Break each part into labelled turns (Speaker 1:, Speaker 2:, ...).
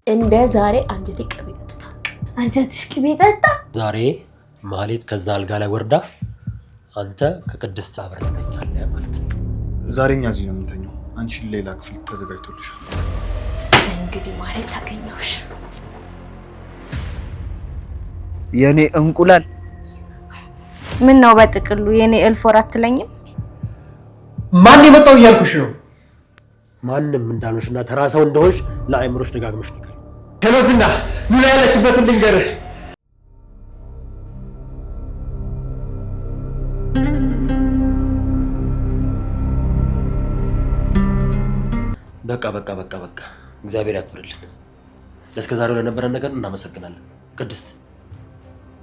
Speaker 1: እንደ ዛሬ አንጀቴ ቅቤ ጠጣ። አንጀትሽ ቅቤ ጠጣ?
Speaker 2: ዛሬ ማህሌት ከዛ አልጋ ላይ ወርዳ አንተ ከቅድስት አብረህ ትተኛለህ ማለት ነው።
Speaker 3: ዛሬ እኛ እዚህ ነው የምንተኛው። አንቺ ሌላ ክፍል ተዘጋጅቶልሻል።
Speaker 1: እንግዲህ ማህሌት ታገኘውሽ።
Speaker 4: የኔ እንቁላል
Speaker 5: ምን ነው በጥቅሉ የኔ እልፎር አትለኝም?
Speaker 4: ማን የመጣው እያልኩሽ ነው?
Speaker 2: ማንንም እንዳልሆንሽና ተራ ሰው እንደሆንሽ ለአይምሮሽ ደጋግመሽ ንገሪ።
Speaker 4: ሄሎ ዝና፣ ሉላ ያለችበትን ልንገርህ።
Speaker 2: በቃ እግዚአብሔር ያክብርልን። ለእስከ ዛሬው ለነበረን ነገር እናመሰግናለን። ቅድስት፣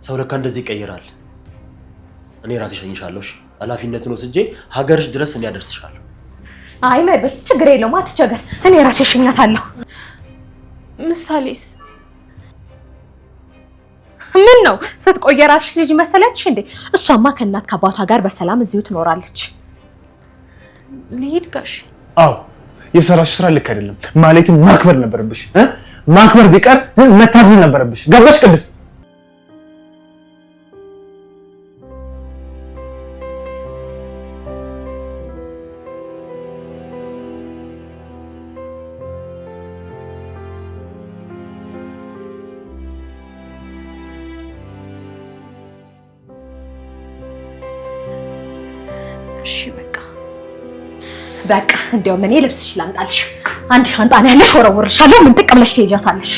Speaker 2: ሰው ለካ እንደዚህ ይቀየራል። እኔ ራሴ ሸኝሻለሁ። ኃላፊነቱን ወስጄ ሀገርሽ ድረስ እኔ አደርስሻለሁ።
Speaker 1: አይ መብት ችግር የለውም አትቸገር። እኔ ራሴ ሸኛታለሁ። ምሳሌስ ምን ነው ስትቆየራሽ ልጅ መሰለችሽ እንዴ? እሷማ ከእናት ከአባቷ ጋር በሰላም እዚሁ ትኖራለች። ልሂድ ጋሽ።
Speaker 3: አዎ የሰራሽ ስራ ልክ አይደለም። ማለትም ማክበር ነበረብሽ። ማክበር ቢቀር መታዘዝ ነበረብሽ። ገባሽ ቅድስት?
Speaker 1: እሺ በቃ እንዲያውም እኔ ልብስሽ ላምጣልሽ። አንድ ሻንጣ ነው ያለሽ፣ ወረወርሻለሁ። ምን ጥቅም ብለሽ ትሄጃታለሽ?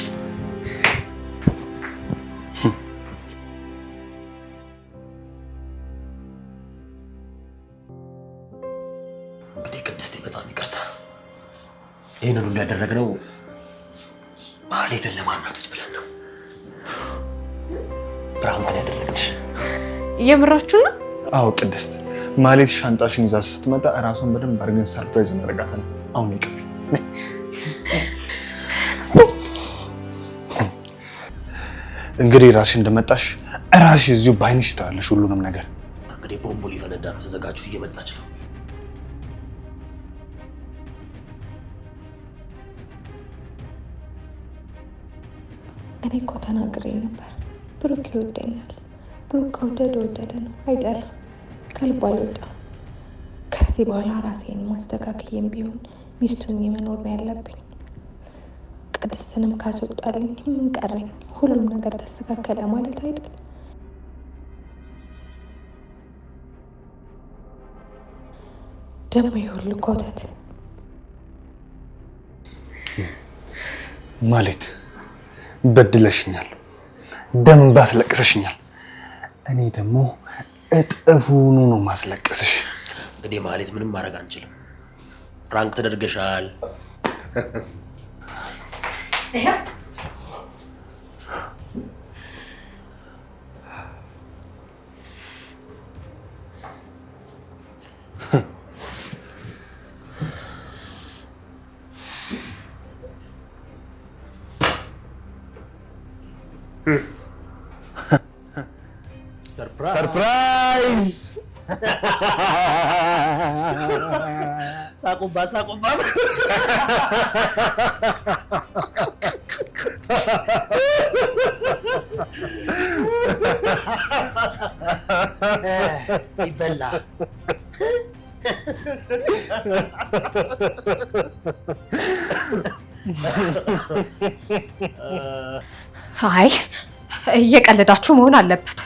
Speaker 2: እንግዲህ ቅድስቴ በጣም ይቅርታ። ይህንን ሁሉ ያደረግነው ማህሌትን ለማናደድ ብለን ነው። ብርሃን ያደረግንሽ
Speaker 1: የምራችሁ ነው?
Speaker 3: አዎ ቅድስት፣ ማህሌት ሻንጣሽን ይዛ ስትመጣ እራሷን በደንብ አድርገን ሰርፕራይዝ እናደርጋታለን። አሁን ይቅፊ። እንግዲህ ራስሽ እንደመጣሽ ራስሽ እዚሁ ባይንሽ ታያለሽ ሁሉንም ነገር።
Speaker 2: እንግዲህ ቦምቡ ሊፈነዳ ነው። ተዘጋጁ፣ እየመጣች ነው።
Speaker 1: እኔ እኮ ተናግሬ ነበር። ብሩክ ይወደኛል። ብሩክ ከወደደ ወደደ ነው፣ አይጠላም። ከልቡ አልወጣም። ከዚህ በኋላ ራሴን ማስተካከየም ቢሆን ሚስቱን መኖር ነው ያለብኝ። ቅድስትንም ካስወጣልኝ ምን ቀረኝ? ሁሉም ነገር ተስተካከለ ማለት አይደል? ደግሞ ይሁሉ ኮተት
Speaker 3: ማለት በድለሽኛል፣ ደም ባስለቅሰሽኛል። እኔ ደግሞ እጥፉኑ ነው ማስለቅስሽ።
Speaker 2: እንግዲህ ማለት ምንም ማድረግ አንችልም። ፕራንክ ተደርገሻል።
Speaker 3: ሰርፕራይዝ!
Speaker 2: ሳቁባት። ይበላ።
Speaker 1: አይ እየቀለዳችሁ መሆን አለበት።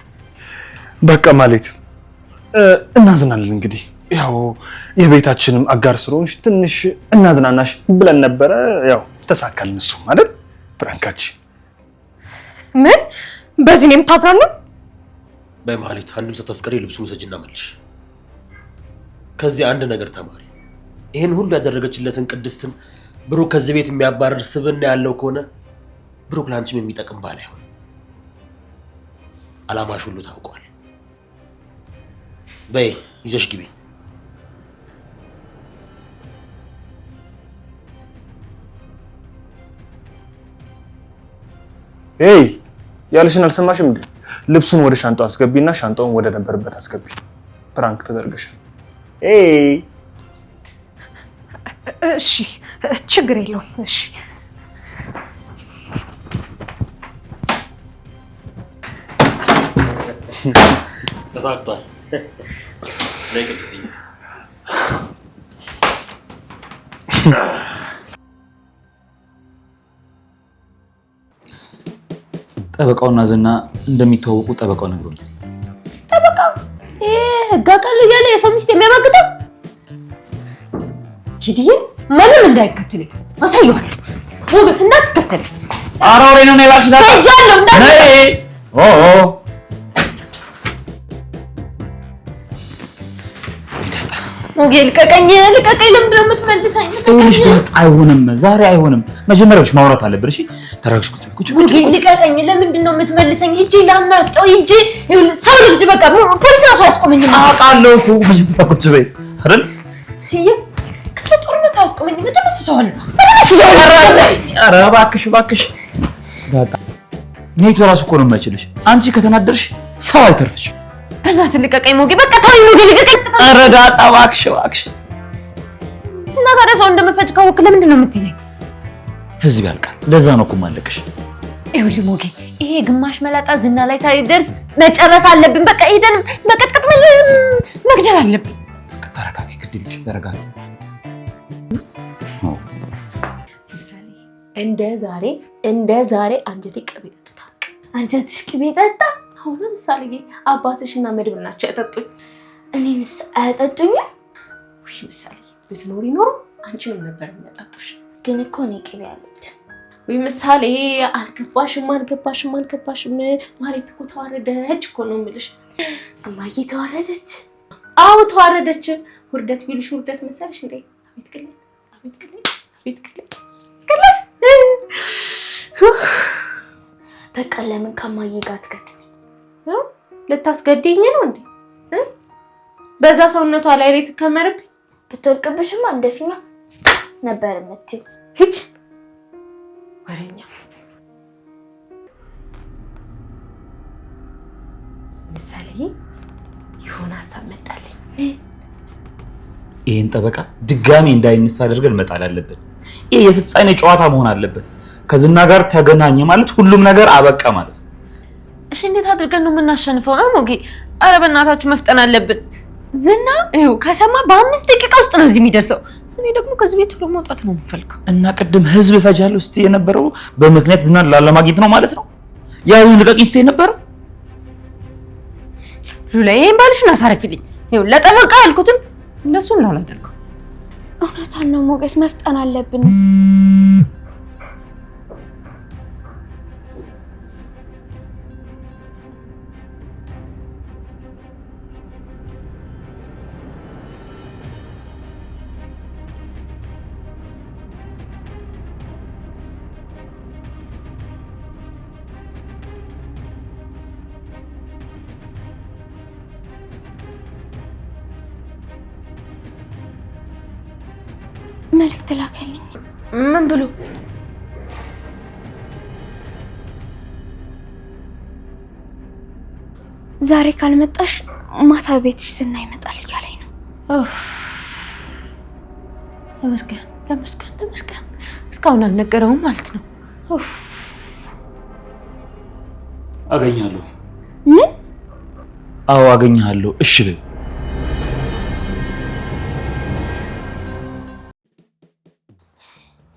Speaker 3: በቃ ማለት እናዝናለን። እንግዲህ ያው የቤታችንም አጋር ስለሆንሽ ትንሽ እናዝናናሽ ብለን ነበረ። ያው ተሳካልን። እሱ አይደል ፕራንካችን።
Speaker 1: ምን በዚህ ነው የምታዝናኑ?
Speaker 2: በማለት አንድም ሳታስቀሪ ልብሱን ውሰጂና መልሽ። ከዚህ አንድ ነገር ተማሪ። ይሄን ሁሉ ያደረገችለትን ቅድስትን ብሩክ ከዚህ ቤት የሚያባርር ስብዕና ያለው ከሆነ ብሩክ ላንቺም የሚጠቅም ባል አይሆን። አላማሽ ሁሉ ታውቋል። በይ ይዘሽ ግቢ።
Speaker 3: ኤይ ያልሽን አልሰማሽም እንዴ? ልብሱን ወደ ሻንጣው አስገቢና ሻንጣውን ወደ ነበርበት አስገቢ። ፕራንክ ተደርገሻል። ኤይ
Speaker 1: እሺ ችግር የለውም። እሺ
Speaker 2: ተሳክቷል። ለቅድስት
Speaker 6: ጠበቃውና ዝና እንደሚተዋወቁ ጠበቃው ነግሮኛል።
Speaker 7: ጠበቃው ህግ አውቃለሁ እያለ የሰው ሚስት የሚያማግጠው ኪድዬ ማንም እንዳይከተለኝ አሳየዋለሁ። ሞገስ እንዳትከተለኝ።
Speaker 6: ኧረ ወሬ ነው የላክሽ ዳጣ።
Speaker 7: ሄጃለሁ እንዳትከተለኝ። ሞጌ ልቀቀኝ። ለምንድን ነው የምትመልሰኝ?
Speaker 6: ልቀቀኝ። አይሆንም፣ ዛሬ አይሆንም። መጀመሪያዎች ማውራት አለብን። እሺ ተረጋግሽ። ቁጭ
Speaker 7: ሞጌ ልቀቀኝ። ለምንድን ነው የምትመልሰኝ? ሂጂ ላናፍጠው ሂጂ። ሰው ልጅ በቃ ፖሊስ ራሱ አያስቆመኝም።
Speaker 6: አውቃለሁ እኮ መጀመሪያ ቁጭ በይ አይደል?
Speaker 7: ክፍለ ጦርነት አያስቆመኝም። እንደመስሰዋለሁ።
Speaker 6: ኧረ እባክሽ ዳጣ፣ ኔቱ ራሱ እኮ ነው የማይችልሽ። አንቺ ከተናደርሽ ሰው አይተርፍሽም።
Speaker 7: በእናትህ ልቀቀኝ ሞጌ። በቃ ተወኝ ሞጌ ልቀቀኝ።
Speaker 6: ኧረ ዳጣ እባክሽ።
Speaker 7: እና ታዲያ ሰው እንደምፈጅ ካወቅህ ለምንድን ነው የምትይዘኝ?
Speaker 6: ህዝብ ያልቃል። ለዛ ነው እኮ የማለቅሽ።
Speaker 7: ይኸውልህ ሞጌ፣ ይሄ ግማሽ መላጣ ዝና ላይ ሳይደርስ መጨረስ አለብን። በቃ ሄደን መቀጥቀጥ መግደል አለብን።
Speaker 6: ተረጋጊ፣ ግድልሽ ተረጋጊ።
Speaker 8: እንደ ዛሬ አንጀቴ ቅቤ ጠጥቷል። አንጀትሽ ቅቤ ጠጣ? አሁን ምሳሌ አባትሽና መድብል ናቸው ያጠጡኝ። እኔንስ አያጠጡኝም? ውይ ምሳሌ ብትኖሪ ኖሮ አንቺንም ነበር የሚያጠጡሽ። ግን እኮ እኔ ቅቤ አለች። ውይ ምሳሌ አልገባሽም። ማለት እኮ ተዋረደች እኮ ነው የምልሽ። እማዬ ተዋረደች? አዎ ተዋረደች። ውርደት ቢሉሽ ውርደት መሰለሽ እንዴ? አቤት ቅሌት። በቃ ለምን ከማዬ ጋር አትከትኝ? ልታስገድኝ ነው እንዴ? በዛ ሰውነቷ ላይ ትከመርብኝ? ብትወርቅብሽማ እንደፊኛ ነበር የምትይው። ሂጅ ወሬኛ። ምሳሌ የሆነ ሀሳብ መጣልኝ።
Speaker 6: ይህን ጠበቃ ድጋሚ እንዳይነሳ አድርገን መጣል አለብን። ይህ የፍጻሜ ጨዋታ መሆን አለበት። ከዝና ጋር ተገናኘ ማለት ሁሉም ነገር አበቃ ማለት።
Speaker 7: እሺ እንዴት አድርገን ነው የምናሸንፈው? ሞጌ ኧረ በእናታችሁ መፍጠን አለብን። ዝና ይኸው ከሰማ በ5 ደቂቃ ውስጥ ነው እዚህ የሚደርሰው። እኔ ደግሞ ከዚህ ቤት ሁሉ መውጣት ነው የምፈልገው።
Speaker 6: እና ቅድም ህዝብ እፈጃለሁ እስቲ የነበረው በምክንያት ዝናን ላለማግኘት ነው ማለት ነው። ያው ልቀቂ እስቲ የነበረው
Speaker 7: ሉላ፣ ይሄን ባልሽን አሳርፊልኝ። ይኸው ለጠበቃ ያልኩትን እንደሱ እንዳላደርገው።
Speaker 5: እውነታን ነው ሞገስ፣ መፍጠን አለብን። መልእክት ላከልኝ።
Speaker 7: ምን ብሎ?
Speaker 5: ዛሬ ካልመጣሽ ማታ ቤትሽ ዝና ይመጣል እያለኝ ነው።
Speaker 7: ተመስገን። እስካሁን አልነገረውም ማለት ነው።
Speaker 6: አገኛለሁ።
Speaker 5: ምን?
Speaker 6: አዎ አገኛለሁ። እሺ በይ።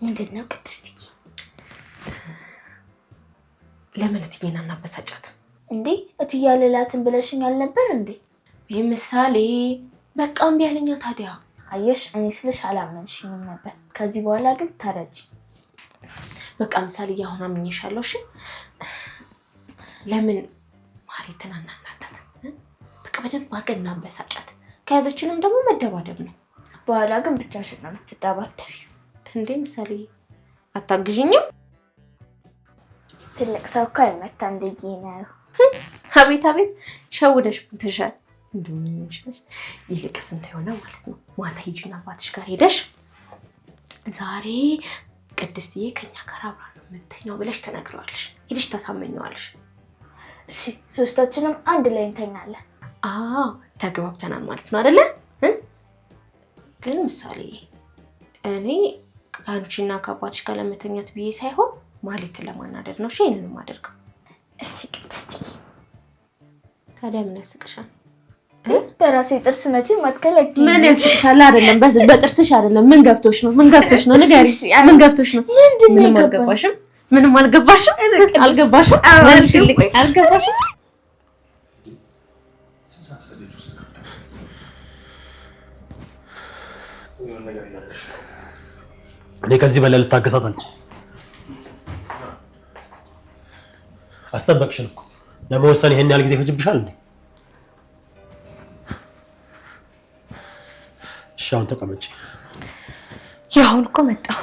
Speaker 8: ምንድነው ቅድስትዬ? ለምን እትዬን አናበሳጫት
Speaker 5: እንዴ? እትዬ አልላትም ብለሽኝ አልነበር እንዴ?
Speaker 8: ይህ ምሳሌ በቃ እምቢ አለኛ። ታዲያ
Speaker 5: አየሽ፣ እኔ ስልሽ አላመንሽኝም ነበር። ከዚህ በኋላ ግን ተረጂ።
Speaker 8: በቃ ምሳሌ አሁን አምኜሻለሁ። እሺ ለምን ማለትን አናናታት? በቃ በደንብ አድርገን እናበሳጫት። ከያዘችንም ደግሞ መደባደብ ነው።
Speaker 5: በኋላ ግን ብቻሽን ነው የምትደባደቢው።
Speaker 8: እንዴ ምሳሌ አታግዥኝም?
Speaker 5: ትልቅ ሰው እኮ አይመታም ልጅ ነው።
Speaker 8: አቤት ሸውደሽ ብትሻል እንደምንሽሽ ይልቅ ስንት የሆነ ማለት ነው። ማታ ሂጂና አባትሽ ጋር ሄደሽ ዛሬ ቅድስትዬ ከኛ ጋር አብራ ነው የምትተኛው ብለሽ ተነግረዋለሽ። ሄደሽ ታሳመኘዋለሽ።
Speaker 5: እሺ ሶስታችንም አንድ ላይ እንተኛለን።
Speaker 8: አዎ ተግባብተናል ማለት ነው አይደለ? ግን ምሳሌ እኔ ከአንቺና ከአባትሽ ጋር ለመተኛት ብዬ ሳይሆን ማለትን ለማናደድ ነው። እሺ ይሄንንም አደርገው።
Speaker 5: እሺ ቅድስትዬ
Speaker 8: ታዲያ ምን ያስቅሻል? በራሴ ጥርስ መቼም አትከለኪ።
Speaker 7: ምን ያስቅሻል? አይደለም በጥርስሽ አይደለም። ምን ገብቶሽ ነው? ንገሪ። ምን ገብቶሽ ነው? ምንም አልገባሽም? አልገባሽም? አልገባሽም?
Speaker 2: እኔ ከዚህ በላይ ልታገሳት አልችልም። አስጠበቅሽን እኮ ለመወሰን ይሄን ያህል ጊዜ ፈጅብሻል እንዴ? እሺ አሁን ተቀመጪ።
Speaker 1: ያሁን እኮ መጣሁ።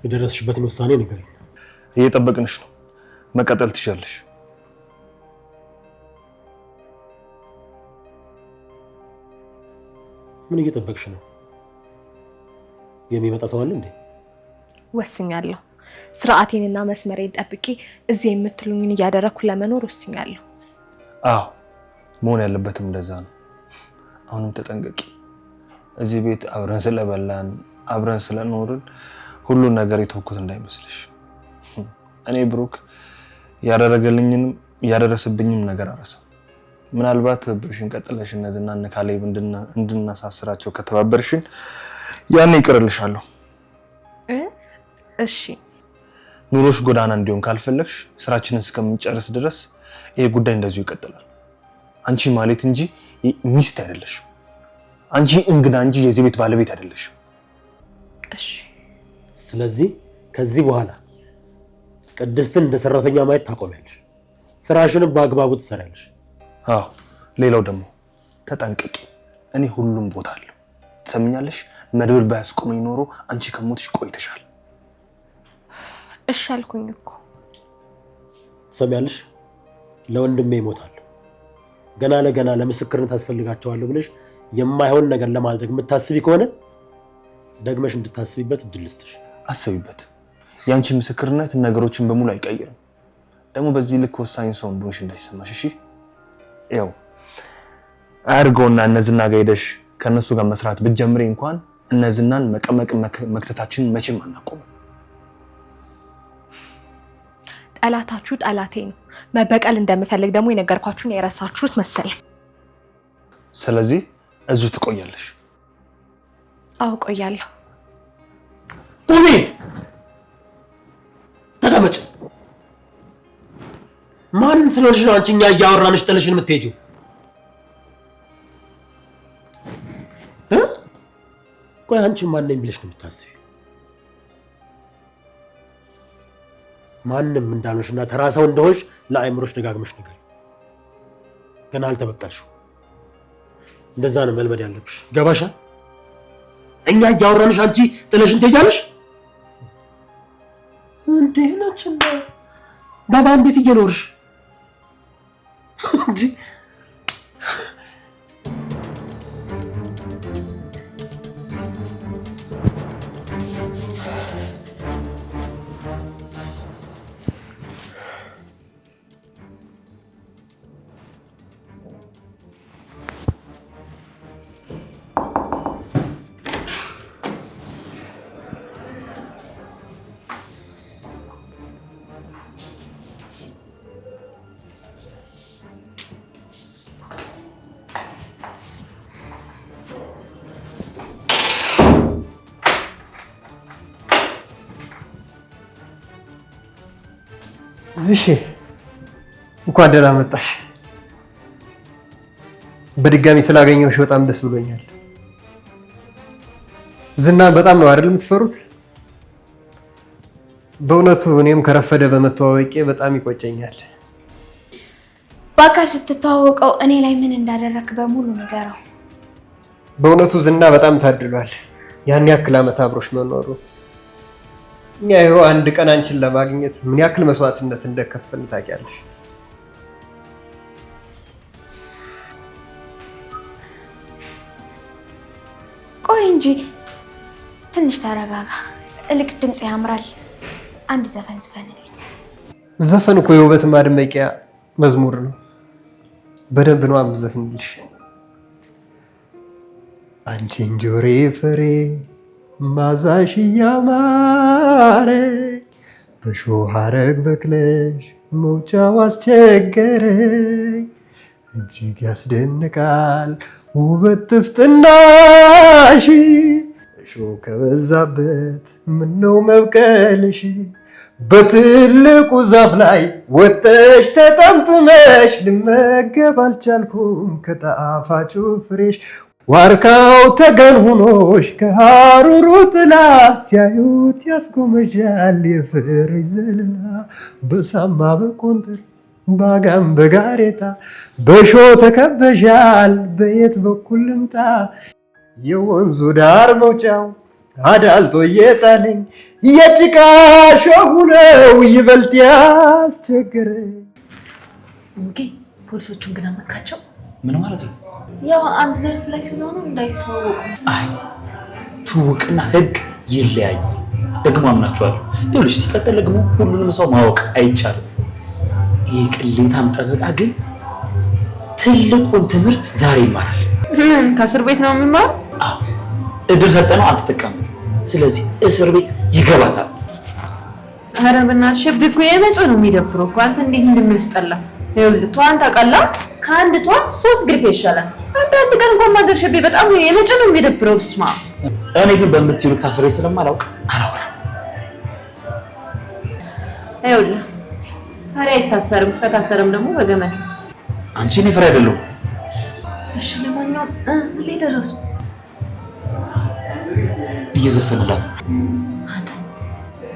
Speaker 2: የደረስሽበትን ውሳኔ ንገሪኝ።
Speaker 3: እየጠበቅንሽ ነው። መቀጠል ትችላለሽ።
Speaker 2: ምን እየጠበቅሽ ነው? የሚመጣ ሰው አለ እንዴ?
Speaker 1: ወስኛለሁ። ስርዓቴንና መስመሬን ጠብቄ እዚህ የምትሉኝን እያደረኩ ለመኖር ወስኛለሁ።
Speaker 3: አዎ መሆን ያለበትም እንደዛ ነው። አሁንም ተጠንቀቂ። እዚህ ቤት አብረን ስለበላን አብረን ስለኖርን ሁሉን ነገር የተወኩት እንዳይመስልሽ። እኔ ብሩክ ያደረገልኝንም ያደረሰብኝም ነገር አረሳም። ምናልባት ብርሽን ቀጥለሽ እነዚህና ካሌብ እንድናሳስራቸው ከተባበርሽን ያኔ ይቅርልሻለሁ።
Speaker 1: እሺ
Speaker 3: ኑሮሽ ጎዳና እንዲሆን ካልፈለግሽ ስራችንን እስከምንጨርስ ድረስ ይሄ ጉዳይ እንደዚሁ ይቀጥላል። አንቺ ማለት እንጂ ሚስት አይደለሽም። አንቺ እንግዳ እንጂ የዚህ ቤት ባለቤት አይደለሽም።
Speaker 1: እሺ
Speaker 2: ስለዚህ ከዚህ በኋላ ቅድስትን እንደ ሰራተኛ ማየት ታቆሚያለሽ። ስራሽንም በአግባቡ ትሰሪያለሽ።
Speaker 3: አዎ ሌላው ደግሞ ተጠንቀቂ። እኔ ሁሉም ቦታ አለው። ትሰምኛለሽ? መድብል ባያስቆመኝ ኖሮ አንቺ ከሞትሽ ቆይተሻል።
Speaker 1: እሺ አልኩኝ እኮ።
Speaker 2: ትሰሚያለሽ? ለወንድሜ ይሞታል። ገና ለገና ለምስክርነት አስፈልጋቸዋለሁ ብለሽ የማይሆን ነገር ለማድረግ የምታስቢ ከሆነ ደግመሽ እንድታስቢበት እድል ልስጥሽ።
Speaker 3: አስቢበት። ያንቺ ምስክርነት ነገሮችን በሙሉ አይቀይርም። ደግሞ በዚህ ልክ ወሳኝ ሰው እንደሆንሽ እንዳይሰማሽ እሺ? ያው አርጎና እነዚህና ጋር ሄደሽ ከነሱ ጋር መስራት ብትጀምሪ እንኳን እነዚህናን መቀመቅ መክተታችንን መቼም አናቆምም።
Speaker 1: ጠላታችሁ ጠላቴ ነው። መበቀል እንደምፈልግ ደግሞ የነገርኳችሁን የረሳችሁት መሰለኝ።
Speaker 3: ስለዚህ እዚሁ ትቆያለሽ።
Speaker 1: አዎ ቆያለሁ።
Speaker 2: ቶሚ ተቀመጭ። ማን ስለሆንሽ ነው አንቺ እኛ እያወራንሽ ጥለሽን የምትሄጂው? ቆይ አንቺ ማን ነኝ ብለሽ ነው የምታስቢው? ማንም እንዳልሆንሽና ተራ ሰው እንደሆንሽ ለአይምሮሽ ደጋግመሽ ንገሪ። ገና አልተበቀልሽው። እንደዛ ነው መልመድ ያለብሽ። ገባሻል? እኛ እያወራንሽ አንቺ ጥለሽን ትሄጃለሽ እንዴ? ነችና በማን ቤት እየኖርሽ እንዴ?
Speaker 4: እሺ እንኳን ደህና መጣሽ። በድጋሚ ስላገኘሁሽ በጣም ደስ ብሎኛል። ዝናን በጣም ነው አይደል የምትፈሩት? በእውነቱ እኔም ከረፈደ በመተዋወቄ በጣም ይቆጨኛል።
Speaker 8: በአካል ስትተዋወቀው እኔ ላይ ምን እንዳደረክ በሙሉ ንገረው።
Speaker 4: በእውነቱ ዝና በጣም ታድሏል። ያን ያክል ዓመት አብሮሽ መኖሩ። እኛ ይኸው አንድ ቀን አንቺን ለማግኘት ምን ያክል መስዋዕትነት እንደከፈልን ታውቂያለሽ።
Speaker 8: ቆይ እንጂ ትንሽ ተረጋጋ። እልክ ድምጽ ያምራል። አንድ ዘፈን ዝፈንልኝ።
Speaker 4: ዘፈን እኮ የውበት ማድመቂያ መዝሙር ነው። በደንብ ነው የምዘፍንልሽ። አንቺ እንጆሪ ፍሬ ማዛሽ ያማረኝ በሾህ ሐረግ በቅለሽ መውጫው አስቸገረኝ። እጅግ ያስደንቃል ውበት ጥፍጥናሽ እሾህ ከበዛበት ምነው መብቀልሽ በትልቁ ዛፍ ላይ ወጥተሽ ተጠምጥመሽ ልመገብ አልቻልኩም ከጣፋጩ ፍሬሽ ዋርካው ተገን ሆኖሽ ከሐሩሩ ጥላ ሲያዩት ያስጎመዣል የፍሬሽ ዘለላ በሳማ በቆንጥር ባጋም በጋሬጣ በእሾህ ተከበሻል በየት በኩል ልምጣ የወንዙ ዳር መውጫው አዳልጦ እየጣለኝ የጭቃ እሾሁ ነው ይበልጥ ያስቸገረኝ።
Speaker 7: ኦኬ ፖሊሶቹን ግን አመካቸው።
Speaker 6: ምን ማለት ነው?
Speaker 7: ያው አንድ ዘርፍ ላይ ስለሆነ እንዳይተዋወቁ።
Speaker 6: አይ ትውቅና ህግ ይለያያል። ደግሞ አምናቸዋለሁ። ይኸውልሽ ሲቀጥል ደግሞ ሁሉንም ሰው ማወቅ አይቻልም። ይህ ቅሌታም ጠበቃ ግን ትልቁን ትምህርት ዛሬ ይማራል።
Speaker 7: ከእስር ቤት ነው የሚማር?
Speaker 6: አዎ እድል ሰጠነው አልተጠቀምም። ስለዚህ እስር ቤት ይገባታል።
Speaker 7: ኧረ በእናትሽ ሸቤ እኮ የመጨ ነው የሚደብረው እኮ አንተ እንዴት እንደሚያስጠላ። ይኸውልህ ተዋን ታውቃለህ? ከአንድ ተዋን 3 ግርፌ ይሻላል። አንዳንድ ቀን እንኳን ማደር ሸቤ በጣም የመጨ ነው የሚደብረው። ብስማ
Speaker 6: እኔ ግን በምትይሉት ታስሬ ስለማላውቅ አላወራም።
Speaker 7: ይኸውልህ ፈሪ አይታሰርም፣ ከታሰርም ደግሞ በገመድ።
Speaker 6: አንቺ እኔ ፈሪ አይደለሁም።
Speaker 7: እሺ ለማንኛውም ምን ላይ ደረሱ?
Speaker 6: እየዘፈንላት
Speaker 7: አንተ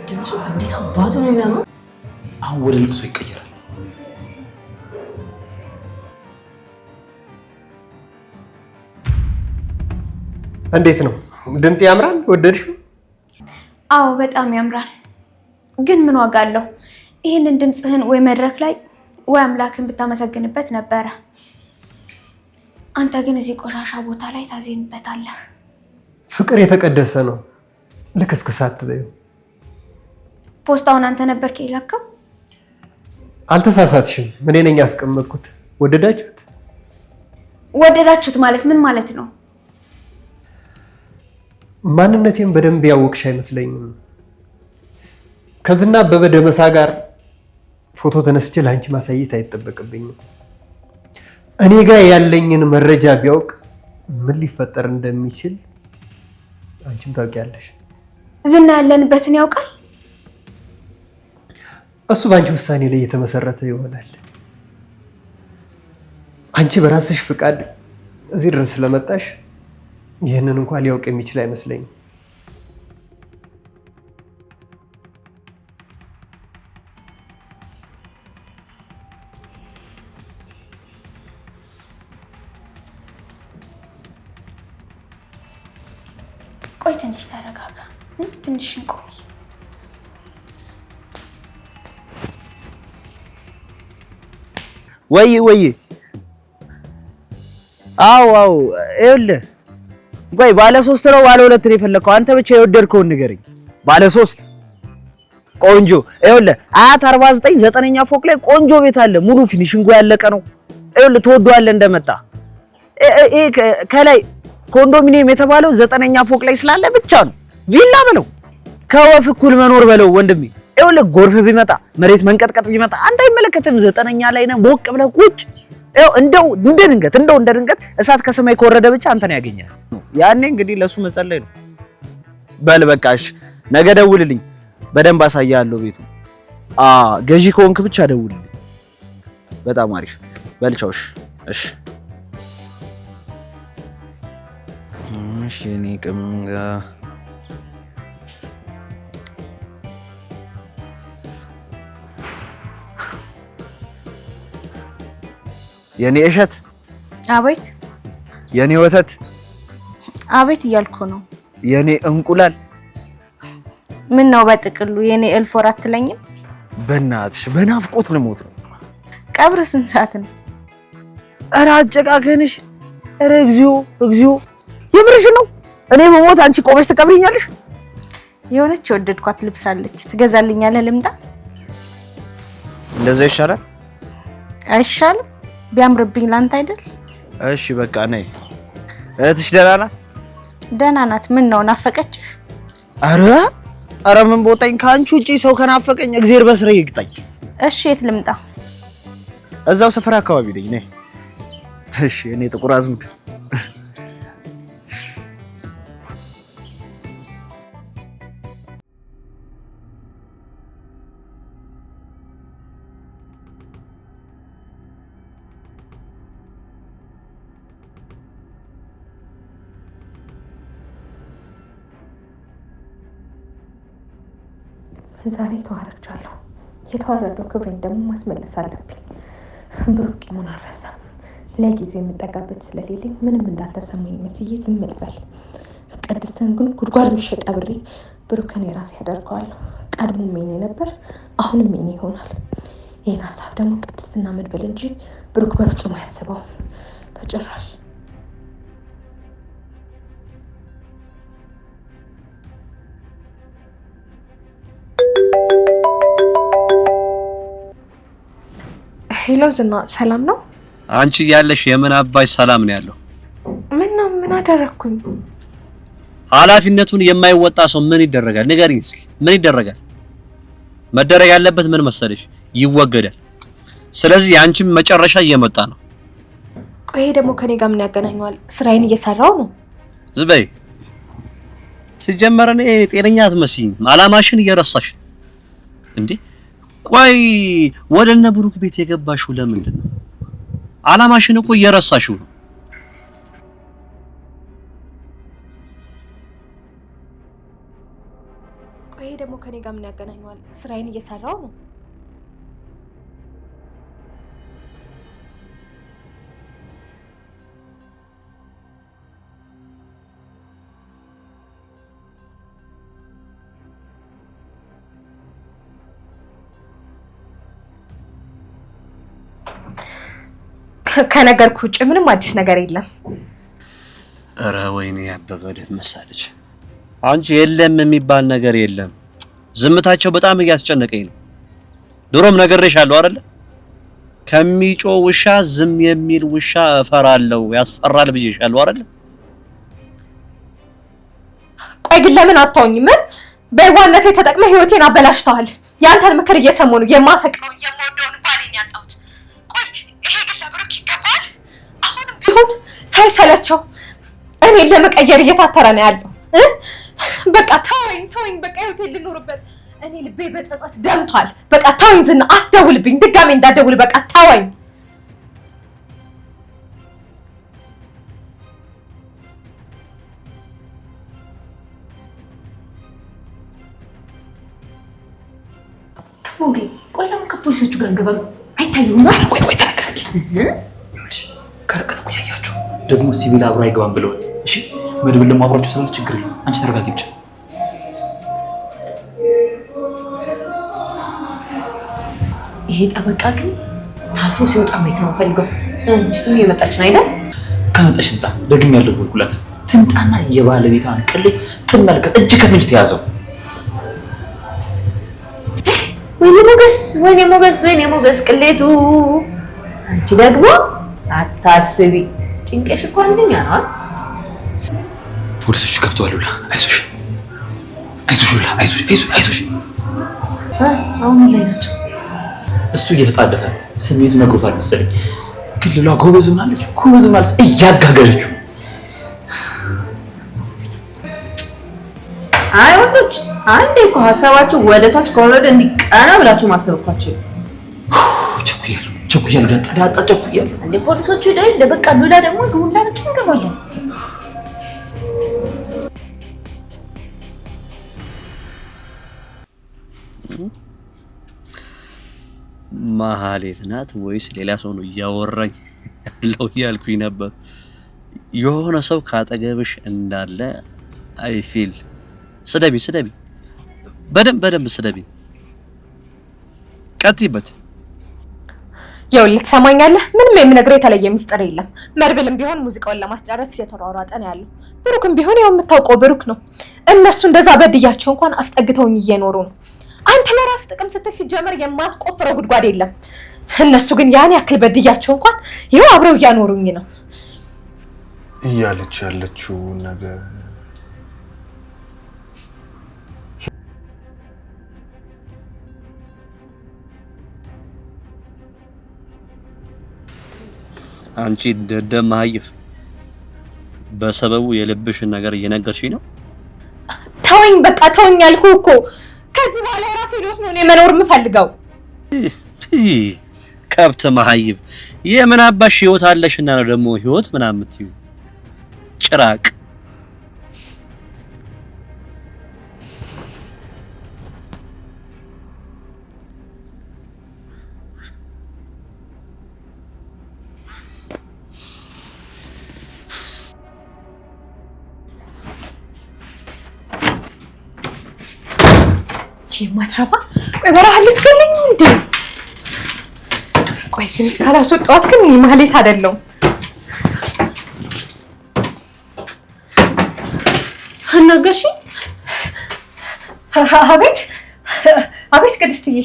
Speaker 7: ድምፁ እንዴት አባቱ ነው የሚያምረው።
Speaker 6: አሁን ወደ ልቅሶ ይቀየራል።
Speaker 4: እንዴት ነው ድምጽ ያምራል? ወደድሽው?
Speaker 5: አዎ በጣም ያምራል። ግን ምን ዋጋ አለው? ይህንን ድምፅህን ወይ መድረክ ላይ ወይ አምላክን ብታመሰግንበት ነበረ። አንተ ግን እዚህ ቆሻሻ ቦታ ላይ ታዜምበታለህ።
Speaker 4: ፍቅር የተቀደሰ ነው። ልክስክስ አትበይው።
Speaker 5: ፖስታውን አንተ ነበርክ የላከው?
Speaker 4: አልተሳሳትሽም። እኔ ነኝ ያስቀመጥኩት። ወደዳችሁት?
Speaker 5: ወደዳችሁት ማለት ምን ማለት ነው?
Speaker 4: ማንነቴን በደንብ ያወቅሽ አይመስለኝም። ከዝና አበበ ደመሳ ጋር ፎቶ ተነስቼ ለአንቺ ማሳየት አይጠበቅብኝም። እኔ ጋር ያለኝን መረጃ ቢያውቅ ምን ሊፈጠር እንደሚችል አንቺም ታውቂያለሽ።
Speaker 5: ዝና ያለንበትን ያውቃል?
Speaker 4: እሱ በአንቺ ውሳኔ ላይ የተመሰረተ ይሆናል። አንቺ በራስሽ ፍቃድ እዚህ ድረስ ስለመጣሽ ይህንን እንኳን ሊያውቅ የሚችል አይመስለኝም።
Speaker 5: ቆይ ትንሽ ተረጋጋ። ትንሽ እንቆይ።
Speaker 9: ወይ አው ይኸውልህ፣ ቆይ ባለ 3 ነው ባለ 2 ነው የፈለከው? አንተ ብቻ የወደድከውን ንገረኝ። ባለ 3 ቆንጆ። ይኸውልህ አያት 49 9ኛ ፎቅ ላይ ቆንጆ ቤት አለ። ሙሉ ፊኒሺንጉ ያለቀ ነው። ይኸውልህ ትወደዋለህ እንደመጣ። ከላይ ኮንዶሚኒየም የተባለው 9ኛ ፎቅ ላይ ስላለ ብቻ ነው። ቪላ በለው ከወፍ እኩል መኖር በለው ወንድሜ። ይኸውልህ ጎርፍ ቢመጣ መሬት መንቀጥቀጥ ቢመጣ አንተ አይመለከትም። 9ኛ ላይ ነው ሞቅ ብለህ ቁጭ። ይኸው እንደው እንደ ድንገት እሳት ከሰማይ ከወረደ ብቻ አንተን ያገኛል። ያኔ እንግዲህ ለሱ መጸለይ ነው። በል በቃሽ፣ ነገ ደውልልኝ፣ በደንብ አሳያለሁ ቤቱ። ገዢ ከሆንክ ብቻ ደውልልኝ። በጣም አሪፍ። በል ቻው። እሺ እኔ ቅምጋ የኔ እሸት።
Speaker 5: አቤት።
Speaker 9: የኔ ወተት።
Speaker 5: አቤት እያልኩ ነው።
Speaker 9: የኔ እንቁላል።
Speaker 5: ምን ነው በጥቅሉ የኔ እልፍ ወር አትለኝም?
Speaker 9: በእናትሽ በናፍቆት ልሞት ነው።
Speaker 5: ቀብር ስንት ሰዓት ነው?
Speaker 9: ኧረ አጨቃከንሽ። ኧረ እግዚኦ። የምርሽ ነው? እኔ በሞት አንቺ ቆመሽ ትቀብሪኛለሽ?
Speaker 5: የሆነች የወደድኳት ልብስ አለች፣ ትገዛልኛለህ? ልምጣ?
Speaker 9: እንደዛ ይሻላል።
Speaker 5: አይሻልም? ቢያምርብኝ ላንተ አይደል?
Speaker 9: እሺ በቃ ነይ። እህትሽ ደህና ናት?
Speaker 5: ደህና ናት። ምን ነው ናፈቀችሽ?
Speaker 9: ኧረ ምን ቦታኝ። ከአንቺ ውጪ ሰው ከናፈቀኝ እግዚአብሔር በስሬ ይግጣኝ።
Speaker 5: እሺ የት ልምጣ?
Speaker 9: እዛው ሰፈር አካባቢ ነኝ። ነይ። እሺ እኔ ጥቁር አዝሙድ
Speaker 1: ዛሬ ተዋርቻለሁ። የተዋረደው ክብሬን ደግሞ ማስመለስ አለብኝ። ብሩክ ምን አረሳ። ለጊዜው የምጠጋበት ስለሌለኝ ምንም እንዳልተሰማኝ መስዬ ዝም ልበል። ቅድስትን ግን ጉድጓድ ብሼ ቀብሬ ብሩክን የራሴ ያደርገዋለሁ። ቀድሞ ሜኔ ነበር፣ አሁንም ሜኔ ይሆናል። ይህን ሀሳብ ደግሞ ቅድስትና መድበል እንጂ ብሩክ በፍጹም አያስበውም፣ በጭራሽ። ሄሎ ዝና፣ ሰላም ነው?
Speaker 10: አንቺ ያለሽ የምን አባይ ሰላም ነው ያለው?
Speaker 1: ምን አደረኩኝ?
Speaker 10: ኃላፊነቱን የማይወጣ ሰው ምን ይደረጋል? ንገሪኝ እስኪ ምን ይደረጋል? መደረግ ያለበት ምን መሰለሽ? ይወገዳል። ስለዚህ አንቺም መጨረሻ እየመጣ ነው።
Speaker 1: ቆይ ደግሞ ከኔ ጋር ምን ያገናኘዋል? ስራዬን እየሰራው ነው።
Speaker 10: ዝበይ ሲጀመር እኔ ጤነኛ አትመስይም። አላማሽን እየረሳሽ እንዴ? ቆይ ወደ እነ ብሩክ ቤት የገባሽው ለምንድን ነው? አላማሽን እኮ እየረሳሽው ነው።
Speaker 1: ቆይ ደግሞ ከኔ ጋር ምን ያገናኘዋል? ስራዬን እየሰራው ነው። ከነገርኩ ውጭ ምንም አዲስ ነገር የለም።
Speaker 10: ኧረ ወይኔ ያበበ ደመሳለች። አንቺ የለም የሚባል ነገር የለም። ዝምታቸው በጣም እያስጨነቀኝ ነው። ድሮም ነግሬሻለሁ አይደለ? ከሚጮ ውሻ ዝም የሚል ውሻ እፈራለሁ፣ ያስፈራል ብዬሻለሁ አይደለ?
Speaker 1: ቆይ ግን ለምን አታውኝም? በዋነቴ ተጠቅመህ ህይወቴን አበላሽተዋል። ያንተን ምክር እየሰሙ ነው የማፈቅረው የምወደውን ባሌን ያጣሁት። ቆይ ይሄ ግን ለብሩክ ይገባል? አሁንም ቢሆን ሳይሰለቸው እኔን ለመቀየር እየታተረ ነው ያለው። በቃ ተወኝ፣ በቃ ህይወቴን ልኖርበት። እኔ ልቤ በጸጸት ደምቷል። በቃ ተወኝ ዝና፣ አትደውልብኝ፣ ድጋሜ እንዳትደውል። በቃ ተወኝ።
Speaker 7: ኦኬ ቆይ ለምን ከፖሊሶቹ ጋር እንገባም? አይታየውም ማለት
Speaker 6: ቆይ ተረጋጊ። ከርቀት እኮ ያያቸው ደግሞ ሲቪል አብሮ አይገባም ብለዋል። እሺ መድብል ደግሞ አብሯቸው ስላለ ችግር የለም። አንቺ ተረጋጊ ብቻ።
Speaker 7: ይሄ ጠበቃ ግን ታስሮ ሲወጣ ማየት ነው ፈልገው። ሚስቱም እየመጣች ነው አይደል?
Speaker 6: ከመጣች ትምጣ። ደግም ያለው ወልኩላት ትምጣና የባለቤቷን ቅሌት ትመልከት። እጅ ከፍንጅ ተያዘው። ወይኔ ሞገስ ቅሌቱ። አንቺ ደግሞ አታስቢ፣ ጭንቀሽ እኮ አንደኛ ነው። ፖሊሶቹ ገብተዋል። ሉላ አይዞሽ፣ ሉላ አይዞሽ።
Speaker 7: አሁን ላይ ናቸው።
Speaker 6: እሱ እየተጣደፈ ስሜቱ ነግሮታል መሰለኝ። ግን ሉላ ጎበዝ ሆናለች፣ እያጋገረችው።
Speaker 7: አይ ወንዶች አንዴ እኮ ሀሳባችሁ ወደ ታች ከወረደ እንዲቀና ብላችሁ ማሰብ እኮ አትችሉ።
Speaker 6: ቸኩያለሁ ዳጣ ቸኩያለሁ።
Speaker 7: እንደ ፖሊሶቹ ላይ ለበቃ ሉላ ደግሞ ግቡና ተጨንቀባለን።
Speaker 10: ማህሌት ናት ወይስ ሌላ ሰው ነው እያወራኝ ያለው እያልኩኝ ነበር። የሆነ ሰው ካጠገብሽ እንዳለ አይፊል። ስደቢ በደንብ ስደቢ። ቀጥይበት።
Speaker 1: ይኸውልህ ትሰማኛለህ? ምንም የምነግርህ የተለየ ሚስጥር የለም። መድብልም ቢሆን ሙዚቃውን ለማስጨረስ እየተሯሯጠ ነው ያለው። ብሩክም ቢሆን ያው የምታውቀው ብሩክ ነው። እነሱ እንደዛ በድያቸው እንኳን አስጠግተውኝ እየኖሩ ነው። አንተ ለራስ ጥቅም ስትል ሲጀመር የማትቆፍረው ጉድጓድ የለም። እነሱ ግን ያን ያክል በድያቸው እንኳን ይኸው አብረው እያኖሩኝ ነው።
Speaker 3: እያለች ያለችው ነገር
Speaker 10: አንቺ ደደብ መሀይፍ፣ በሰበቡ የልብሽን ነገር እየነገርሽኝ ነው።
Speaker 1: ተወኝ፣ በቃ ተወኝ ያልኩህ እኮ። ከዚህ በኋላ የራሴ ህይወት ነው እኔ መኖር የምፈልገው።
Speaker 10: ከብት መሀይብ፣ የምን አባሽ ህይወት አለሽና ነው ደግሞ ህይወት ምናምን የምትይው? ጭራቅ።
Speaker 1: ማትረባ ወይ በረሃ ልትገለኝ እንዴ? ቆይ ስሜት ካላስወጣኋት ግን ማህሌት አይደለሁም። አናገርሽኝ? አቤት አቤት። ቅድስትዬ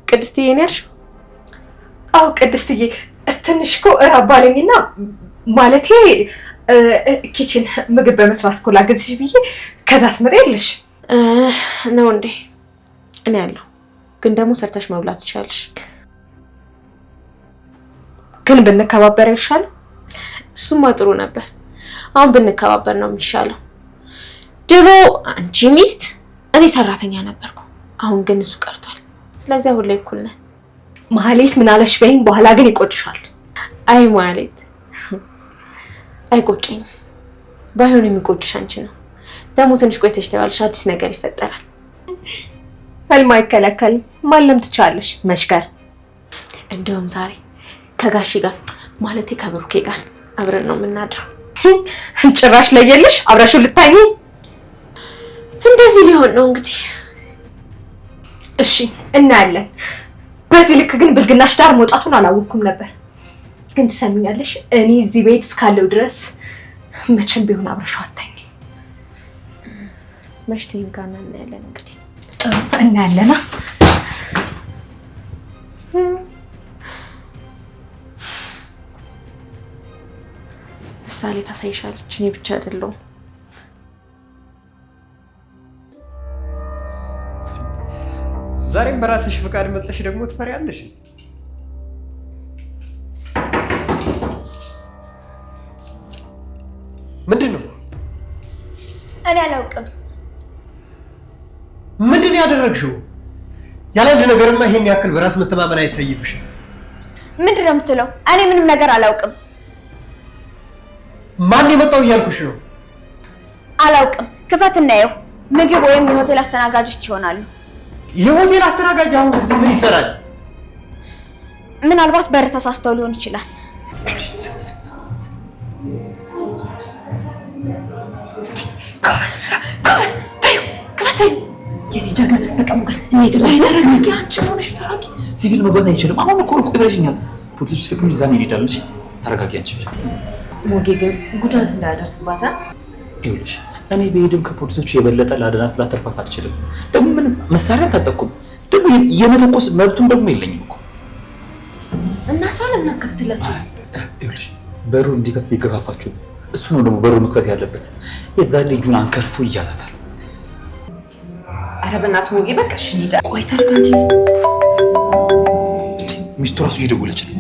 Speaker 7: ቅድስትዬ ነው ያልሽው?
Speaker 1: አዎ ቅድስትዬ፣ ትንሽ እኮ እራብ አለኝና ማለቴ ኪችን ምግብ በመስራት እኮ ላገዝሽ ብዬ ከዛ ስመጣ የለሽ
Speaker 7: ነው እንዴ? እኔ ያለው ግን ደግሞ ሰርተሽ መብላት ትችላለሽ።
Speaker 1: ግን ብንከባበር አይሻልም?
Speaker 7: እሱማ ጥሩ ነበር። አሁን ብንከባበር ነው የሚሻለው። ድሮ አንቺ ሚስት እኔ ሰራተኛ ነበርኩ። አሁን ግን እሱ ቀርቷል። ስለዚህ አሁን ላይ እኩል ነን።
Speaker 1: ማህሌት ምን አለሽ በይኝ፣ በኋላ ግን ይቆጭሻል።
Speaker 7: አይ ማህሌት አይቆጨኝም። ባይሆን የሚቆጭሽ አንቺ ነው። ደግሞ ትንሽ ቆይተሽ ተባልሽ አዲስ ነገር ይፈጠራል።
Speaker 1: ህልም አይከለከልም። ማለም ትቻለሽ መሽከር።
Speaker 7: እንደውም ዛሬ ከጋሺ ጋር ማለቴ ከብሩኬ ጋር አብረን ነው የምናድረው።
Speaker 1: ጭራሽ ለየልሽ አብረሽው ልታኝ።
Speaker 7: እንደዚህ ሊሆን ነው እንግዲህ።
Speaker 1: እሺ እናያለን። በዚህ ልክ ግን ብልግናሽ ዳር መውጣቱን አላወቅኩም ነበር። ግን ትሰሚኛለሽ፣ እኔ እዚህ ቤት እስካለው ድረስ መቼም ቢሆን አብረሽው አታኝ።
Speaker 7: መሽቴን ጋር እናያለን እንግዲህ።
Speaker 1: እናያለና
Speaker 7: ምሳሌ ታሳይሻለች። እኔ ብቻ አይደለሁም።
Speaker 4: ዛሬም በራስሽ ፍቃድ መጥተሽ ደግሞ ትፈሪያለሽ። ምንድን ነው?
Speaker 5: እኔ አላውቅም።
Speaker 4: ምንድን ነው ያደረግሽው? ያለ አንድ ነገርማ ይሄን ያክል በራስ መተማመን አይታይብሽም።
Speaker 5: ምንድን ነው የምትለው? እኔ ምንም ነገር አላውቅም።
Speaker 4: ማን የመጣው እያልኩሽ ነው?
Speaker 5: አላውቅም። ክፈት እናየው። ምግብ ወይም የሆቴል አስተናጋጆች ይሆናሉ።
Speaker 4: የሆቴል አስተናጋጅ አሁን እዚህ ምን ይሰራል?
Speaker 5: ምናልባት በር ተሳስተው ሊሆን ይችላል።
Speaker 7: ጎበዝ በይው፣ ክፈት በይው። የኔ ጀግና በቃ ሞገስ፣ እንዴት ነው ያደረግልኝ? አንቺ ሆነሽ ተራቂ።
Speaker 6: ሲቪል መግባት አይችልም። አሁን እኮ እኮ ይብለሽኛል። ፖሊሶች ፍቅም ይዛን ይሄዳል። እሺ ተረጋጊ አንቺ ብቻ።
Speaker 7: ሞጌ ግን ጉዳት እንዳያደርስባት
Speaker 6: ይኸውልሽ፣ እኔ በሄድም ከፖሊሶቹ የበለጠ ላድናት ላተርፋት አልችልም። ደግሞ ምንም መሳሪያ አልታጠቅኩም። ደግሞ የመተኮስ መብቱም ደግሞ የለኝም እኮ።
Speaker 7: እና እሷ ለምን አትከፍትላችሁ?
Speaker 6: ይኸውልሽ በሩ እንዲከፍት ይገፋፋችሁ። እሱ ነው ደግሞ በሩ መክፈት ያለበት። የዛኔ እጁን አንከርፎ ይያዛታል።
Speaker 7: ኧረ በእናትህ ሞጌ በቃ እሺ እንሂድ።
Speaker 6: ቆይ ተረጋጊ። ሚስቱ ራሱ እየደወለች ነው።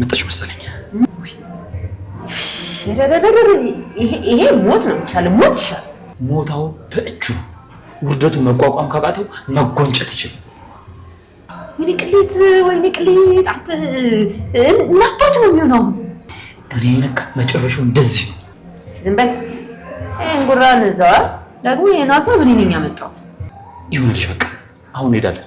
Speaker 6: መጣች መሰለኝ።
Speaker 7: ይሄ ሞት ነው የሚሻለው። ሞት ይሻላል።
Speaker 6: ሞታው በእጁ ውርደቱ መቋቋም ካቃተው መጎንጨት ይችላል።
Speaker 7: ወይኔ ቅሌት፣ ወይኔ ቅሌት። አንተ እናባቱ ነው የሚሆነው።
Speaker 6: እኔ ነካ መጨረሻው እንደዚህ ነው።
Speaker 7: ዝም በል። ይሄን ጉራን እዛው ደግሞ ይሄን ሀሳብ እኔ ነኝ ያመጣሁት።
Speaker 6: ይሁንልሽ በቃ አሁን እንሄዳለን።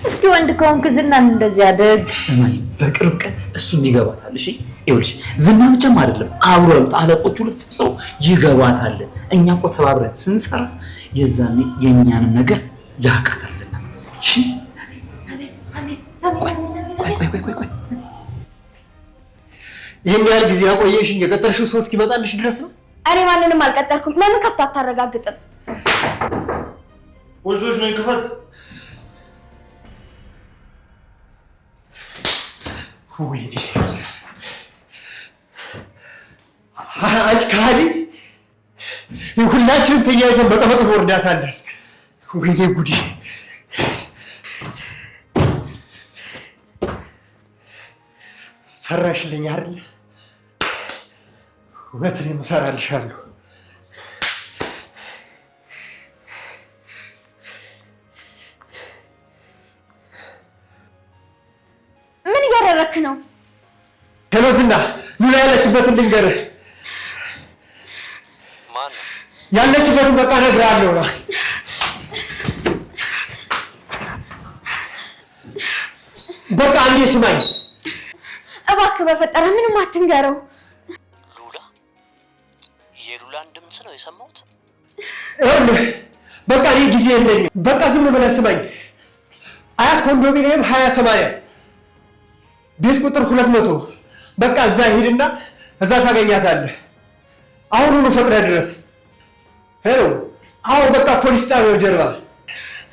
Speaker 7: እስኪ ወንድ ከሆንክ ዝናን እንደዚህ አድርግ።
Speaker 6: እማዬ በቅርብ ቀን እሱም ይገባታል። እሺ ይኸውልሽ ዝና ብቻም አይደለም አብሮ ያሉት አለቆቹ ሁሉ ተሰብስበው ይገባታል። እኛ እኮ ተባብረን ስንሰራ የዛኔ የእኛንም ነገር ያውቃታል ዝና። እሺ ቆይ
Speaker 4: ይህን ያህል ጊዜ ያቆየሽኝ የቀጠርሽው ሰው እስኪመጣልሽ ድረስ ነው?
Speaker 5: እኔ ማንንም አልቀጠርኩም። ለምን ከፍታ አታረጋግጥም?
Speaker 2: ፖሊሶች ነው ክፈት።
Speaker 4: ወይኔ አንቺ ካህዲ፣ ሁላችንም ተያይዘን በቀበቅ ወርዳታለን። ወይኔ ጉዲ! ሰራሽልኝ አይደል? እውነት እኔም እሰራልሻለሁ።
Speaker 5: ምን እያደረክ ነው?
Speaker 4: ሄሎ ዝና፣ ሉላ ያለችበትን ልንገርህ።
Speaker 10: ማን
Speaker 4: ያለችበትን በቃ እነግርሃለሁ ነው። በቃ አንዴ ስማኝ
Speaker 5: እባክህ፣ በፈጠረ ምንም አትንገረው።
Speaker 10: ሉላ? የሉላን ድምፅ ነው የሰማሁት።
Speaker 4: በቃ እኔ ጊዜ የለኝም። በቃ ዝም ብለህ ስማኝ። አያት ኮንዶሚኒየም 20/80 ቤት ቁጥር 200። በቃ እዛ ሂድና እዛ ታገኛታለህ። አሁኑኑ ፈጥነህ ድረስ። ሄሎ። አዎ በቃ ፖሊስ ጣቢያው ጀርባ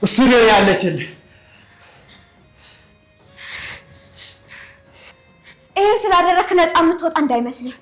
Speaker 4: ስቱዲዮ ያለችልህ።
Speaker 5: ይሄን ስላደረክ ነፃ የምትወጣ እንዳይመስልህ።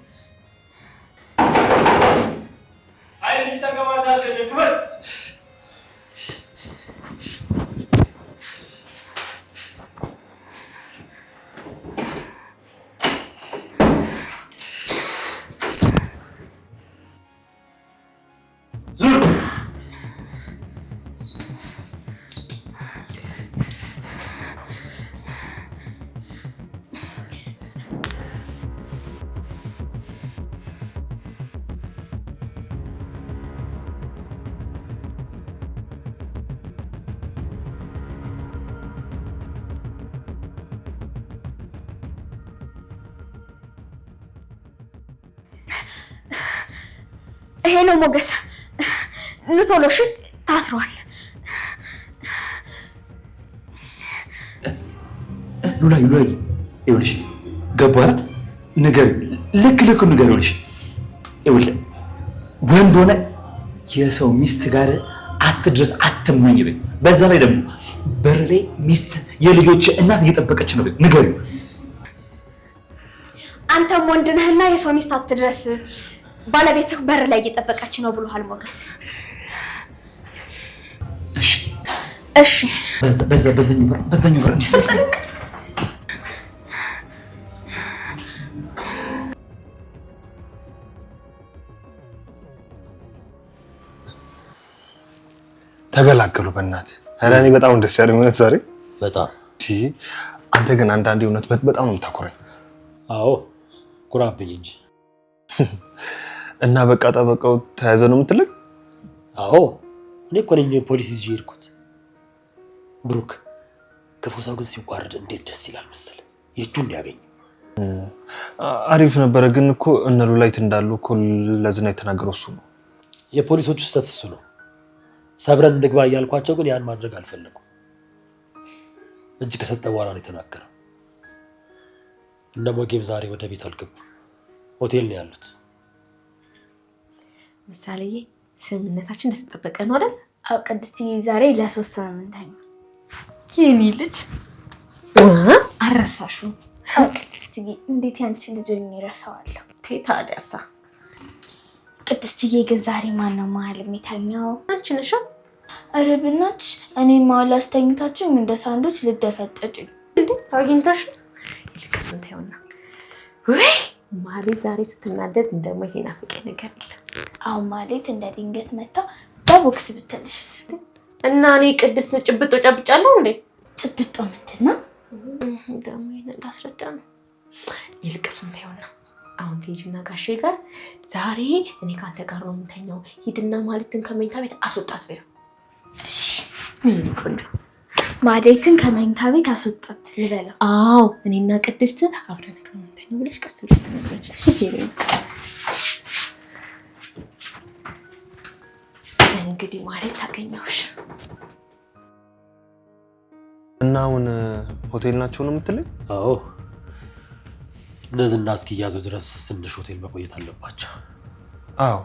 Speaker 5: ሄሎ ሞገስ፣ ኑ ቶሎ እሺ፣ ታስሯል።
Speaker 6: ሉላ ይኸውልሽ፣ ገባህ አይደል? ንገሪው፣ ልክ ንገሪው። ይኸውልሽ ወንድ ሆነ የሰው ሚስት ጋር አትድረስ አትመኝ በይ። በዛ ላይ ደግሞ በር ላይ ሚስት የልጆች እናት እየጠበቀች ነው በይ። ንገሪው።
Speaker 5: አንተም ወንድ ነህና የሰው ሚስት አትድረስ፣ ባለቤትህ በር ላይ እየጠበቀች ነው ብሎሃል ሞገስ። እሺ
Speaker 6: በዛኛው በር
Speaker 3: ተገላገሉ። በእናትህ ኧረ እኔ በጣም ደስ ያለኝ እውነት ዛሬ
Speaker 2: በጣም
Speaker 3: አንተ ግን አንዳንዴ እውነት በጣም ነው የምታኮራኝ።
Speaker 2: አዎ ኩራብኝ እንጂ።
Speaker 3: እና በቃ ጠበቃው ተያዘ ነው የምትለኝ?
Speaker 2: አዎ እኔ እኮ ነኝ ፖሊስ ይዤ ሄድኩት። ብሩክ ክፉ ሰው ግን ሲዋረድ እንዴት ደስ ይላል መሰለህ። የእጁን ያገኝ
Speaker 3: አሪፍ ነበረ። ግን እኮ እነ ሉላይት እንዳሉ እኮ ለዝና የተናገረው እሱ ነው።
Speaker 2: የፖሊሶቹ ስህተት እሱ ነው። ሰብረን እንግባ እያልኳቸው ግን ያን ማድረግ አልፈለጉም። እጅ ከሰጠ በኋላ ነው የተናገረው። እነ ሞጌም ዛሬ ወደ ቤት አልገቡም፣ ሆቴል ነው ያሉት።
Speaker 8: ምሳሌዬ ስምምነታችን እንደተጠበቀ ነው አይደል?
Speaker 5: አዎ ቅድስትዬ፣ ዛሬ ለ3 ነው የምንተኛው።
Speaker 8: የኔ ልጅ አረሳሽው?
Speaker 5: አዎ ቅድስትዬ፣ እንዴት ያንቺ ልጅ እረሳዋለሁ?
Speaker 8: ታዲያሳ።
Speaker 5: ቅድስትዬ ግን ዛሬ ማን ነው መሀል የሚተኛው?
Speaker 8: አንቺ ነሽ።
Speaker 5: ኧረ በእናትሽ እኔ መሀል አስተኝታችሁ እንደ ሳንዶች ልደፈጠጡኝ
Speaker 8: እንዴ? አግኝታሽ ይልከሱን ታዩና ወይ ማለት ዛሬ ስትናደድ እንደሞት ይናፍቀኝ ነገር የለም።
Speaker 5: አሁን ማለት እንደ ድንገት መጣ በቦክስ ብትልሽስ?
Speaker 8: እና እኔ ቅድስት ጭብጦ ጨብጫለሁ እንዴ?
Speaker 5: ጭብጦ ምንድን ነው
Speaker 8: ደግሞ? ይሄን ላስረዳ ነው። ይልከሱን ታዩና አሁን ቴጂና ጋሼ ጋር ዛሬ እኔ ካንተ ጋር ነው የምተኛው፣ ሂድና ማለትን ከመኝታ ቤት አስወጣት በይው።
Speaker 5: እሺ ቆንጆ፣ ማለትን ከመኝታ ቤት አስወጣት ልበለው?
Speaker 8: አዎ እኔና ቅድስት አብረን ነው የምንተኛው ብለሽ ቀስ ብለሽ ትነግሪያለሽ። እሺ እንግዲህ ማለት ታገኘውሽ
Speaker 3: እና አሁን ሆቴል ናቸው ነው የምትለኝ?
Speaker 2: አዎ እነዚህና እስኪያዙ ድረስ ትንሽ ሆቴል መቆየት አለባቸው።
Speaker 3: አዎ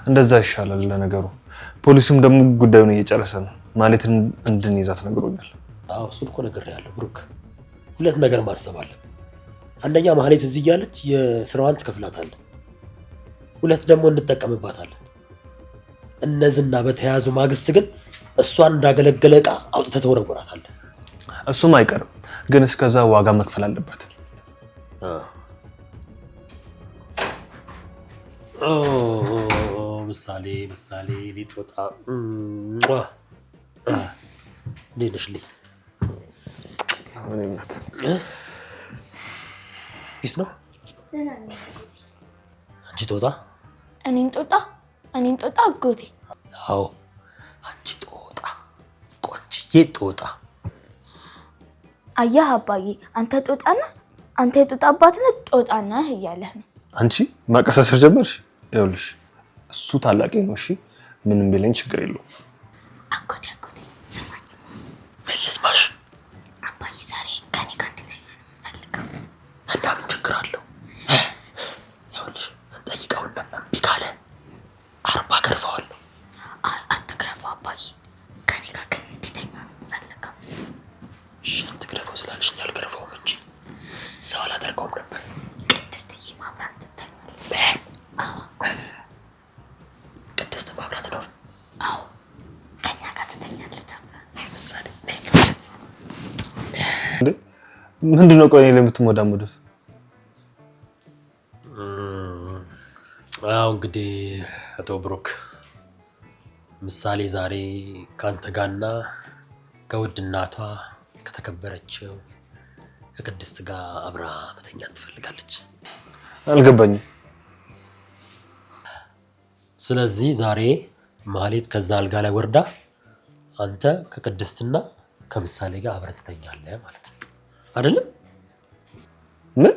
Speaker 3: እንደዛ ይሻላል። ለነገሩ ፖሊስም ደግሞ ጉዳዩን እየጨረሰ ነው። ማለትን እንድንይዛት ነግሮኛል።
Speaker 2: አዎ እሱን እኮ ነግሬሃለሁ ብሩክ። ሁለት ነገር ማሰብ አለብን። አንደኛ ማህሌት እዚህ እያለች የስራዋን ትከፍላታለን፣ ሁለት ደግሞ እንጠቀምባታለን። እነዚህና በተያዙ ማግስት ግን እሷን እንዳገለገለ ዕቃ አውጥተህ ተወረወራታለህ።
Speaker 3: እሱም አይቀርም፣ ግን እስከዛ ዋጋ መክፈል አለባት።
Speaker 2: ምሳሌ ሊጦጣ እንዴት ነሽ? ፒስ ነው። አንቺ ጦጣ?
Speaker 8: እኔን ጦጣ አጎቴ?
Speaker 2: አዎ አንቺ ጦጣ፣ ቆንጅዬ ጦጣ።
Speaker 8: አያህ አባዬ፣ አንተ ጦጣና አንተ የጦጣ አባት ነህ፣ ጦጣ ነህ እያለህ ነው።
Speaker 3: አንቺ ማቀሳሰር ጀመርሽ? ይኸውልሽ እሱ ታላቄ ነው። እሺ ምንም ቢለኝ ችግር የለውም።
Speaker 8: አጎቴ ስማኝ፣
Speaker 2: ምን ልስማሽ?
Speaker 8: አባዬ ዛሬ ከኔ ጋር እንድተኛ ነው የምፈልገው።
Speaker 2: እና ምን ችግር አለው? ይኸውልሽ ጠይቀውና እምቢ ካለ 40 ገርፈዋለሁ።
Speaker 8: አትግረፈው አባዬ፣ ከኔ ጋር ግን እንድተኛ ነው የምፈልገው።
Speaker 2: እሺ አትግረፈው ስላለሽኝ አልገርፈውም እንጂ ሰው አላደርገውም ነበር።
Speaker 8: ቅድስትዬ ማብራት ትተኛለች?
Speaker 2: ቅድስት ማብራት ነው?
Speaker 8: አዎ ከኛ ጋር ትተኛለች።
Speaker 2: ምሳሌ
Speaker 3: እንዴ ምንድነው? ቆይ እኔ ለምትሞዳሞዱት?
Speaker 2: አዎ እንግዲህ አቶ ብሩክ ምሳሌ ዛሬ ከአንተ ጋርና ከውድ እናቷ ከተከበረችው ከቅድስት ጋር አብራ መተኛት ትፈልጋለች።
Speaker 3: አልገባኝም።
Speaker 2: ስለዚህ ዛሬ ማህሌት ከዛ አልጋ ላይ ወርዳ አንተ ከቅድስትና ከምሳሌ ጋር አብረህ ትተኛለህ ማለት ነው አይደለም?
Speaker 3: ምን?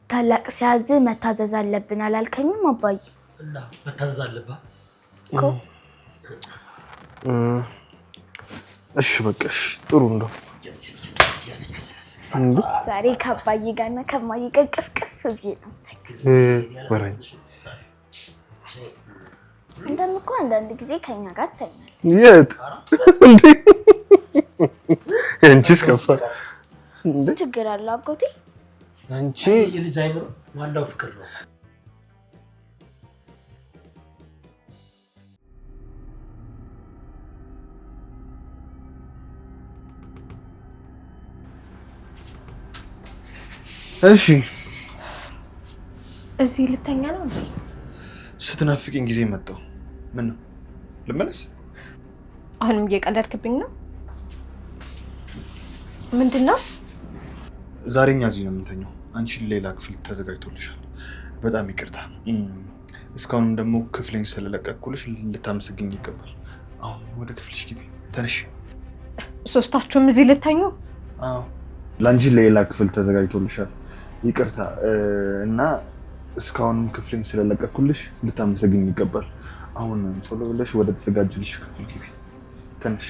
Speaker 8: ታላቅ ሲያዝ መታዘዝ አለብን አላልከኝም አባዬ?
Speaker 2: እና መታዘዝ አለብህ
Speaker 8: እኮ።
Speaker 3: እሺ በቃ እሺ፣ ጥሩ እንደው
Speaker 8: ዛሬ ከአባዬ ጋርና ከማዬ ጋር ቅፍቅፍ ብዬ ነው
Speaker 3: ወራኝ።
Speaker 8: እንደም እኮ አንዳንድ ጊዜ ከኛ ጋር ትተኛለህ።
Speaker 3: የት እንዴ? አንቺስ ከፋ እንዴ?
Speaker 8: ችግር አለ አጎቴ?
Speaker 3: አንቺ
Speaker 2: የልጅ አይምሮ ዋናው ፍቅር ነው።
Speaker 3: እሺ
Speaker 1: እዚህ ልተኛ ነው እንዴ?
Speaker 3: ስትናፍቂኝ ጊዜ መጣው። ምን ነው ልመለስ?
Speaker 1: አሁንም እየቀለድክብኝ ነው? ምንድነው?
Speaker 3: ዛሬኛ እዚህ ነው የምንተኛው። አንቺ ሌላ ክፍል ተዘጋጅቶልሻል። በጣም ይቅርታ። እስካሁንም ደግሞ ክፍሌን ስለለቀቅኩልሽ ልታመሰግኝ ይገባል። አሁን ወደ ክፍልሽ ግቢ። ተነሽ።
Speaker 1: ሶስታችሁም እዚህ ልተኙ?
Speaker 3: አዎ ለአንቺ ሌላ ክፍል ተዘጋጅቶልሻል። ይቅርታ እና እስካሁንም ክፍሌን ስለለቀቅኩልሽ ልታመሰግኝ ይገባል። አሁን ቶሎ ብለሽ ወደ ተዘጋጀልሽ ክፍል ግቢ። ተነሽ።